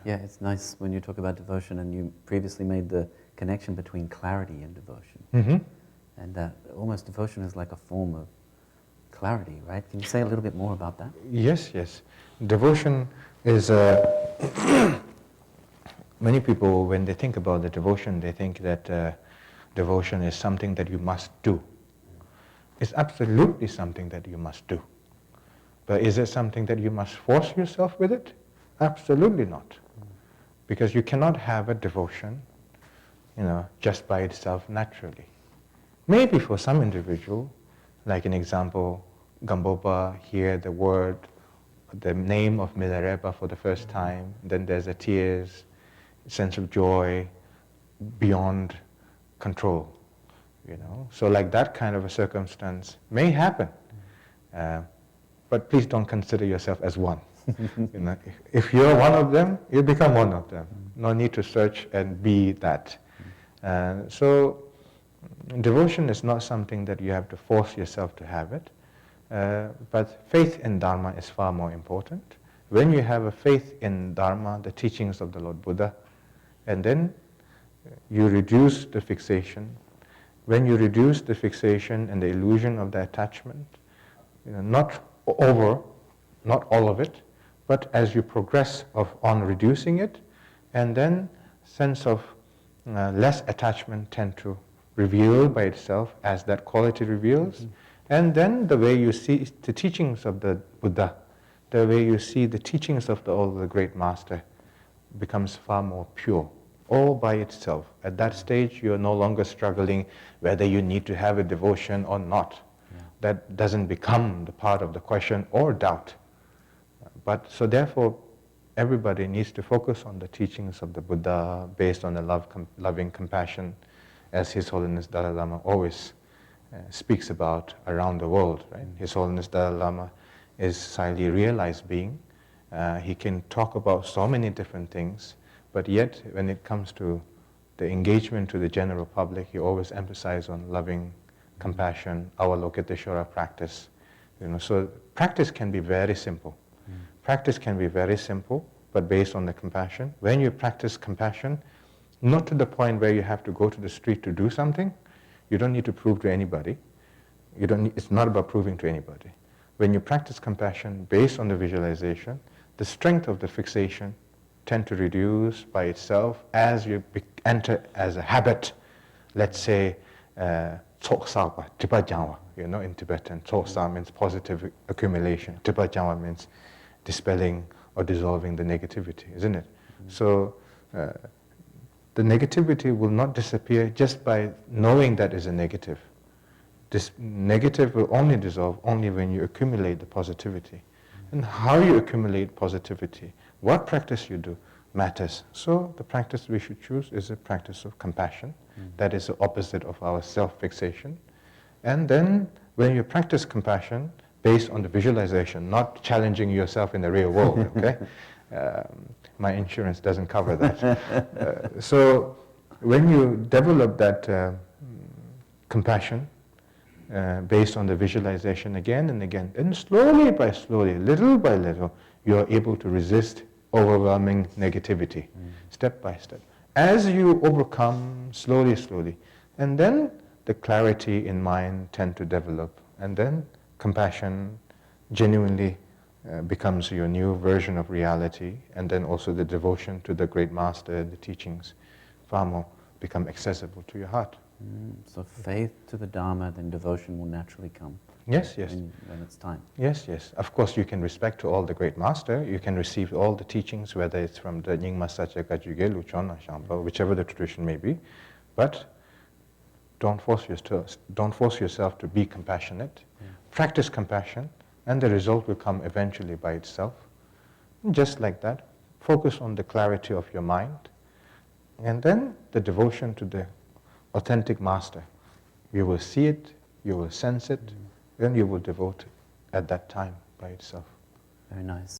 Yeah, it's nice when you talk about devotion, and you previously made the connection between clarity and devotion. Mm-hmm. And almost devotion is like a form of clarity, right? Can you say a little bit more about that? Yes, yes. Devotion is many people, when they think about the devotion, they think that devotion is something that you must do. It's absolutely something that you must do. But is it something that you must force yourself with it? Absolutely not. Because you cannot have a devotion, just by itself naturally. Maybe for some individual, like an example, Gambopa hear the word, the name of Milarepa for the first time, then there's a tears, sense of joy beyond control, So like that kind of a circumstance may happen, but please don't consider yourself as one. If you're one of them, you become one of them. No need to search and be that. So devotion is not something that you have to force yourself to have it, but faith in Dharma is far more important. When you have a faith in Dharma, the teachings of the Lord Buddha, and then you reduce the fixation. When you reduce the fixation and the illusion of the attachment, not all of it, but as you progress on reducing it, and then sense of less attachment tend to reveal by itself as that quality reveals. Mm-hmm. And then the way you see the teachings of the Buddha, the way you see the teachings of all the great master becomes far more pure, all by itself. At that stage, you're no longer struggling whether you need to have a devotion or not. Yeah. That doesn't become the part of the question or doubt. But so therefore, everybody needs to focus on the teachings of the Buddha based on the loving compassion, as His Holiness Dalai Lama always speaks about around the world. Right? His Holiness Dalai Lama is highly realized being. He can talk about so many different things, but yet when it comes to the engagement to the general public, he always emphasizes on loving compassion, Avalokiteshvara practice. So practice can be very simple. Practice can be very simple, but based on the compassion. When you practice compassion, not to the point where you have to go to the street to do something, you don't need to prove to anybody. It's not about proving to anybody. When you practice compassion based on the visualization, the strength of the fixation tend to reduce by itself as you enter as a habit. Let's say, tsoksawa, tipajangwa, in Tibetan. Tsoksa means positive accumulation. Tipajangwa means dispelling or dissolving the negativity, isn't it? Mm-hmm. So the negativity will not disappear just by knowing that is a negative. This negative will only dissolve only when you accumulate the positivity. Mm-hmm. And how you accumulate positivity, what practice you do, matters. So the practice we should choose is a practice of compassion. Mm-hmm. That is the opposite of our self-fixation. And then when you practice compassion, based on the visualization, not challenging yourself in the real world, okay? My insurance doesn't cover that. So when you develop that compassion based on the visualization again and again, and slowly by slowly, little by little, you are able to resist overwhelming negativity, step by step. As you overcome slowly, and then the clarity in mind tend to develop, and then compassion genuinely becomes your new version of reality, and then also the devotion to the great master, the teachings, far more become accessible to your heart. So faith to the Dharma, then devotion will naturally come. Yes. When it's time. Yes. Of course, you can respect to all the great master. You can receive all the teachings, whether it's from the Nyingma Sacha Gajuge, Luchon, Shampa, whichever the tradition may be. But don't force yourself to be compassionate. Yeah. Practice compassion, and the result will come eventually by itself. And just like that, focus on the clarity of your mind, and then the devotion to the authentic master. You will see it, you will sense it, then you will devote at that time by itself. Very nice.